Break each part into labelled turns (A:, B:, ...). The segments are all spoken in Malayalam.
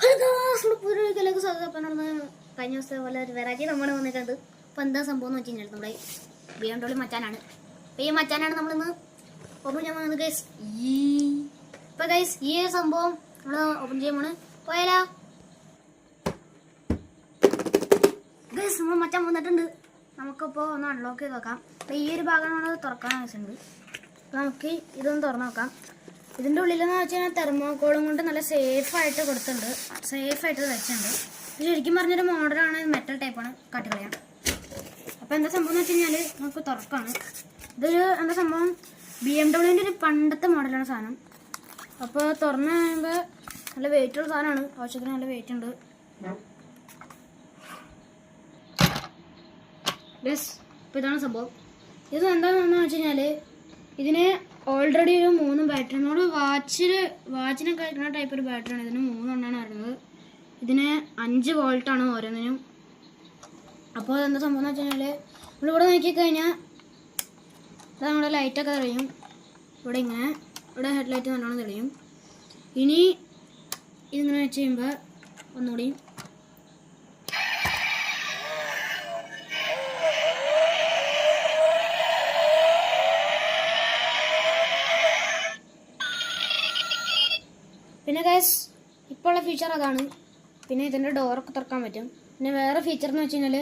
A: പുതിയൊക്കെ സ്വാഗതം. കഴിഞ്ഞ ദിവസത്തെ പോലെ ഒരു വെറൈറ്റി നമ്മൾ വന്നിട്ടുണ്ട്. അപ്പോൾ എന്താ സംഭവം എന്ന് വെച്ച് കഴിഞ്ഞാൽ നമ്മുടെ BMW മച്ചാനാണ്. അപ്പോൾ ഈ മച്ചാനാണ് നമ്മളിന്ന് ഓപ്പൺ ചെയ്യാൻ പോകുന്നത് ഗൈസ്. ഇപ്പോൾ ഗൈസ് ഈ സംഭവം നമ്മൾ ഓപ്പൺ ചെയ്യാൻ പോണ്. പോയാലോ ഗൈസ്? നമ്മൾ മച്ചാൻ വന്നിട്ടുണ്ട്. നമുക്കിപ്പോൾ ഒന്ന് അൺലോക്ക് ചെയ്ത് നോക്കാം. അപ്പോൾ ഈ ഒരു ഭാഗം നമ്മൾ തുറക്കാൻ ആവശ്യമുണ്ട്. അപ്പോൾ നമുക്ക് ഇതൊന്ന് തുറന്ന് നോക്കാം. ഇതിൻ്റെ ഉള്ളിലെന്ന് വെച്ചാൽ തെർമോക്കോളും കൊണ്ട് നല്ല സേഫായിട്ട് കൊടുത്തിട്ടുണ്ട്, സേഫായിട്ട് വെച്ചിട്ടുണ്ട്. ഇത് ശരിക്കും പറഞ്ഞൊരു മോഡലാണ്, മെറ്റൽ ടൈപ്പാണ്, കാട്ടിക്കളയാം. അപ്പോൾ എന്താ സംഭവം എന്ന് വെച്ച് കഴിഞ്ഞാൽ നമുക്ക് തുറക്കാണ്. ഇതൊരു എന്താ സംഭവം BMW ഒരു പണ്ടത്തെ മോഡലാണ് സാധനം. അപ്പോൾ തുറന്ന് കഴിയുമ്പോൾ നല്ല വെയിറ്റുള്ള സാധനമാണ്, ആവശ്യത്തിന് നല്ല വെയിറ്റ് ഉണ്ട്. ഇപ്പോൾ ഇതാണ് സംഭവം. ഇത് എന്താണെന്ന് വെച്ച് കഴിഞ്ഞാൽ ഇതിന് ഓൾറെഡി ഒരു 3 ബാറ്ററി, നമ്മുടെ വാച്ചിനൊക്കെ കഴിക്കുന്ന ടൈപ്പ് ഒരു ബാറ്ററിയാണ്. ഇതിന് 3 എണ്ണമാണ് വരുന്നത്. ഇതിന് 5 വോൾട്ടാണ് ഓരോന്നിനും. അപ്പോൾ എന്താ സംഭവം എന്ന് വെച്ച് കഴിഞ്ഞാൽ നമ്മളിവിടെ നോക്കിക്കഴിഞ്ഞാൽ ഇത് നമ്മുടെ ലൈറ്റൊക്കെ തെളിയും. ഇവിടെ ഹെഡ്ലൈറ്റ് നല്ലോണം തെളിയും. ഇനി ഇതിങ്ങനെ വെച്ച് കഴിയുമ്പോൾ ഒന്നുകൂടി പിന്നെ ഗൈസ് ഇപ്പോൾ ഉള്ള ഫീച്ചർ അതാണ്. പിന്നെ ഇതിൻ്റെ ഡോറൊക്കെ തുറക്കാൻ പറ്റും. പിന്നെ വേറെ ഫീച്ചർ എന്ന് വെച്ച് കഴിഞ്ഞാൽ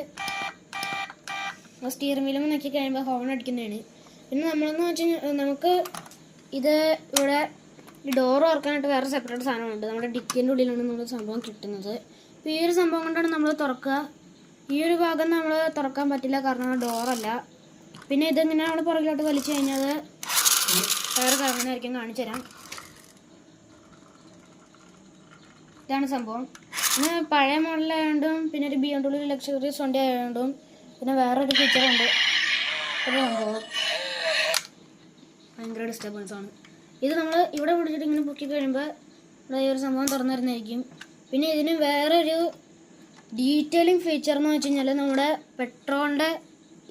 A: സ്റ്റിയറിംഗ് വീലും നോക്കി കഴിയുമ്പോൾ ഹോൺ അടിക്കുന്നതാണ്. പിന്നെ നമ്മളെന്ന് വെച്ച് കഴിഞ്ഞാൽ നമുക്ക് ഇത് ഇവിടെ ഈ ഡോറ് തുറക്കാനായിട്ട് വേറെ സെപ്പറേറ്റ് സാധനമുണ്ട്. നമ്മുടെ ഡിക്കിൻ്റെ ഉള്ളിലാണ് നമ്മൾ സംഭവം കിട്ടുന്നത്. അപ്പോൾ ഈ ഒരു സംഭവം കൊണ്ടാണ് നമ്മൾ തുറക്കുക. ഈ ഒരു ഭാഗം നമ്മൾ തുറക്കാൻ പറ്റില്ല, കാരണം ഡോറല്ല. പിന്നെ ഇതിങ്ങനെ നമ്മൾ പുറകിലോട്ട് വലിച്ചു കഴിഞ്ഞാൽ വേറെ കാരണമായിരിക്കും, കാണിച്ചു തരാം. ഇതാണ് സംഭവം. പിന്നെ പഴയ മോഡലായതുകൊണ്ടും പിന്നെ ഒരു BMW ലക്ഷറീസ് വണ്ടി ആയതുകൊണ്ടും പിന്നെ വേറൊരു ഫീച്ചറുണ്ട്. ഒരു സംഭവം ഭയങ്കര ഡിസ്റ്റർബൻസ് ആണ്. ഇത് നമ്മൾ ഇവിടെ പിടിച്ചിട്ട് ഇങ്ങനെ പൊക്കി കഴിയുമ്പോൾ ഇവിടെ ഈ ഒരു സംഭവം തുറന്നു തരുന്നതായിരിക്കും. പിന്നെ ഇതിന് വേറൊരു ഡീറ്റെയിലിംഗ് ഫീച്ചർ എന്ന് വെച്ച് കഴിഞ്ഞാൽ നമ്മുടെ പെട്രോളിൻ്റെ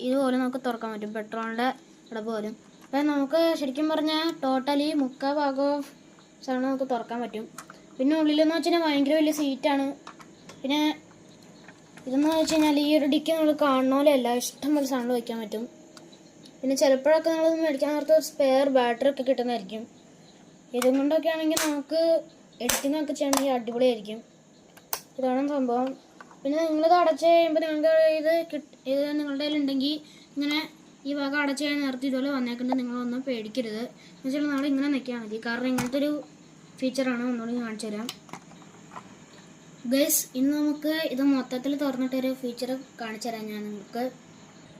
A: ഇതുപോലെ നമുക്ക് തുറക്കാൻ പറ്റും. പെട്രോളിൻ്റെ ഇവിടെ പോലും അപ്പം നമുക്ക് ശരിക്കും പറഞ്ഞാൽ ടോട്ടലി 3/4 ഭാഗം സാധനം നമുക്ക് തുറക്കാൻ പറ്റും. പിന്നെ ഉള്ളിലെന്ന് വെച്ച് കഴിഞ്ഞാൽ ഭയങ്കര വലിയ സീറ്റാണ്. പിന്നെ ഇതെന്ന് വെച്ച് കഴിഞ്ഞാൽ ഈ ഒരു ഡിക്കി നമ്മൾ കാണുന്ന പോലെയല്ല, ഇഷ്ടംപോലെ സാധനം വയ്ക്കാൻ പറ്റും. പിന്നെ ചിലപ്പോഴൊക്കെ നമ്മൾ മേടിക്കാൻ നേരത്തെ സ്പെയർ ബാറ്ററി ഒക്കെ കിട്ടുന്നതായിരിക്കും. ഇതും കൊണ്ടൊക്കെ ആണെങ്കിൽ നമുക്ക് എഡിറ്റിംഗ് ഒക്കെ ചെയ്യണമെങ്കിൽ അടിപൊളിയായിരിക്കും. ഇതാണ് സംഭവം. പിന്നെ നിങ്ങളിത് അടച്ച് കഴിയുമ്പോൾ നിങ്ങൾക്ക് ഇത് നിങ്ങളുടെ കയ്യിലുണ്ടെങ്കിൽ ഇങ്ങനെ ഈ ഭാഗം അടച്ച് കഴിഞ്ഞാൽ നേരത്തെ ഇതുപോലെ വന്നേക്കുന്നത് നിങ്ങളൊന്നും പേടിക്കരുത്. എന്ന് വെച്ചാൽ നമ്മൾ ഇങ്ങനെ നിൽക്കാൻ മതി, കാരണം ഇങ്ങനത്തെ ഒരു ഫീച്ചറാണ്. ഒന്നുകൂടി കാണിച്ചു തരാം ഗൈസ്. ഇന്ന് നമുക്ക് ഇത് മൊത്തത്തിൽ തുറന്നിട്ടൊരു ഫീച്ചർ കാണിച്ചു തരാം ഞാൻ നിങ്ങൾക്ക്.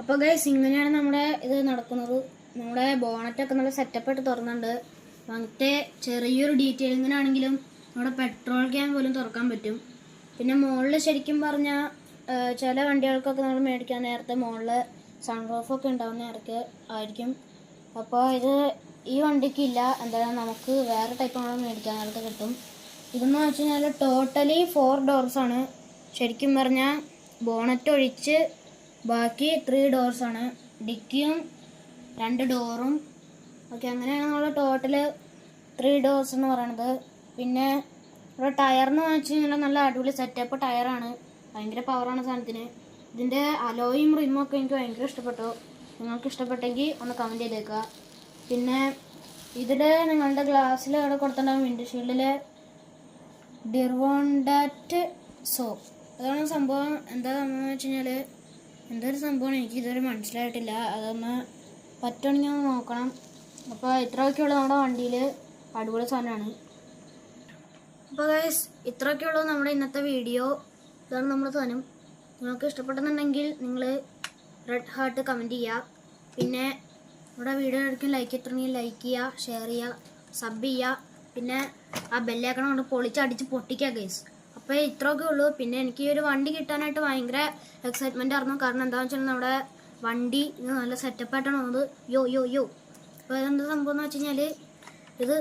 A: അപ്പോൾ ഗൈസ് ഇങ്ങനെയാണ് നമ്മുടെ ഇത് നടക്കുന്നത്. നമ്മുടെ ബോണറ്റൊക്കെ നല്ല സെറ്റപ്പായിട്ട് തുറന്നുണ്ട്. അങ്ങനത്തെ ചെറിയൊരു ഡീറ്റെയിലിങ്ങിനാണെങ്കിലും നമ്മുടെ പെട്രോൾ ക്യാൻ പോലും തുറക്കാൻ പറ്റും. പിന്നെ മുകളിൽ ശരിക്കും പറഞ്ഞാൽ ചില വണ്ടികൾക്കൊക്കെ നമ്മൾ മേടിക്കാൻ നേരത്തെ മുകളിൽ സൺറൂഫൊക്കെ ഉണ്ടാവുന്ന നേരത്തെ ആയിരിക്കും. അപ്പോൾ ഇത് ഈ വണ്ടിക്കില്ല. എന്തായാലും നമുക്ക് വേറെ ടൈപ്പ് നമ്മൾ മേടിക്കാനായിട്ട് കിട്ടും. ഇതെന്ന് വെച്ച് കഴിഞ്ഞാൽ ടോട്ടലി 4 ഡോർസാണ്. ശരിക്കും പറഞ്ഞാൽ ബോണറ്റ് ഒഴിച്ച് ബാക്കി 3 ഡോർസാണ്. ഡിക്കിയും 2 ഡോറും ഓക്കെ, അങ്ങനെയാണ് നമ്മൾ ടോട്ടല് 3 ഡോർസ് എന്ന് പറയണത്. പിന്നെ ഇവിടെ ടയറെന്ന് വെച്ച് കഴിഞ്ഞാൽ നല്ല അടിപൊളി സെറ്റപ്പ് ടയറാണ്, ഭയങ്കര പവറാണ് സാധനത്തിന്. ഇതിൻ്റെ അലോയും റിമൊക്കെ എനിക്ക് ഭയങ്കര ഇഷ്ടപ്പെട്ടു. നിങ്ങൾക്ക് ഇഷ്ടപ്പെട്ടെങ്കിൽ ഒന്ന് കമൻറ്റ് ചെയ്തേക്കുക. പിന്നെ ഇതിൽ നിങ്ങളുടെ ഗ്ലാസ്സിൽ അവിടെ കൊടുത്തിട്ടുണ്ടാകും വിൻഡ്ഷീൽഡിൽ ഡിർവോണ്ടാറ്റ് സോപ്പ്. അതാണ് സംഭവം. എന്താണെന്ന് വെച്ച് കഴിഞ്ഞാൽ എന്തൊരു സംഭവമാണ് എനിക്ക് ഇതുവരെ മനസ്സിലായിട്ടില്ല. അതൊന്ന് പറ്റുകയാണെങ്കിൽ ഒന്ന് നോക്കണം. അപ്പോൾ ഇത്രയൊക്കെയുള്ളൂ നമ്മുടെ വണ്ടിയിൽ, അടിപൊളി സാധനമാണ്. അപ്പോൾ ഗൈസ് ഇത്രയൊക്കെയുള്ളൂ നമ്മുടെ ഇന്നത്തെ വീഡിയോ. ഇതാണ് നമ്മുടെ സാധനം. നിങ്ങൾക്ക് ഇഷ്ടപ്പെട്ടെന്നുണ്ടെങ്കിൽ നിങ്ങൾ റെഡ് ഹാർട്ട് കമൻറ്റ് ചെയ്യുക. പിന്നെ നമ്മുടെ വീഡിയോ എടുക്കും ലൈക്ക് ചെയ്തിട്ടുണ്ടെങ്കിൽ ലൈക്ക് ചെയ്യുക, ഷെയർ ചെയ്യുക, സബ് ചെയ്യുക. പിന്നെ ആ ബെല്ലൈക്കൺ കൊണ്ട് പൊളിച്ചടിച്ച് പൊട്ടിക്കുക ഗൈസ്. അപ്പോൾ ഇത്രയൊക്കെ ഉള്ളൂ. പിന്നെ എനിക്ക് ഈ ഒരു വണ്ടി കിട്ടാനായിട്ട് ഭയങ്കര എക്സൈറ്റ്മെൻ്റ് ആയിരുന്നു. കാരണം എന്താണെന്ന് വെച്ചാൽ നമ്മുടെ വണ്ടി ഇത് നല്ല സെറ്റപ്പായിട്ടാണ് വന്നത്. യോ. അപ്പോൾ ഇതെന്താ സംഭവം എന്ന് വെച്ച് കഴിഞ്ഞാൽ ഇത്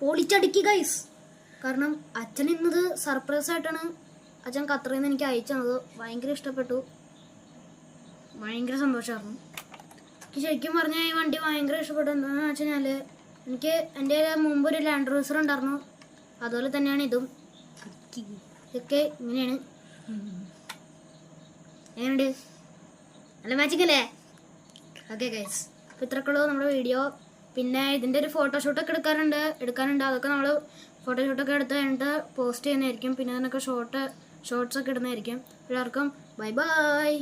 A: പൊളിച്ചടിക്കുക ഗൈസ്. കാരണം അച്ഛൻ ഇന്നത് സർപ്രൈസായിട്ടാണ് അച്ഛൻ ഖത്തറിൽ നിന്ന് എനിക്ക് അയച്ചു തന്നത്. ഭയങ്കര ഇഷ്ടപ്പെട്ടു, ഭയങ്കര സന്തോഷമായിരുന്നു. എനിക്ക് ശരിക്കും പറഞ്ഞാൽ ഈ വണ്ടി ഭയങ്കര ഇഷ്ടപ്പെട്ടു. എന്താണെന്ന് വെച്ച് കഴിഞ്ഞാൽ എനിക്ക് എൻ്റെ മുമ്പ് ഒരു ലാൻഡ് ക്രൂസർ ഉണ്ടായിരുന്നു, അതുപോലെ തന്നെയാണ് ഇതും. ഇതൊക്കെ ഇങ്ങനെയാണ്. എങ്ങനെയുണ്ട്? നല്ല മാജിക് അല്ലേ? ഓക്കെ ഗൈസ്, അപ്പോൾ ഇത്രക്കുള്ളൂ നമ്മുടെ വീഡിയോ. പിന്നെ ഇതിൻ്റെ ഒരു ഫോട്ടോഷൂട്ടൊക്കെ എടുക്കാനുണ്ട്. അതൊക്കെ നമ്മൾ ഫോട്ടോഷൂട്ടൊക്കെ എടുത്ത് കഴിഞ്ഞിട്ട് പോസ്റ്റ് ചെയ്യുന്നതായിരിക്കും. പിന്നെ അതിനൊക്കെ ഷോർട്സ് ഒക്കെ ഇടുന്നതായിരിക്കും. എല്ലാവർക്കും ബൈ ബൈ.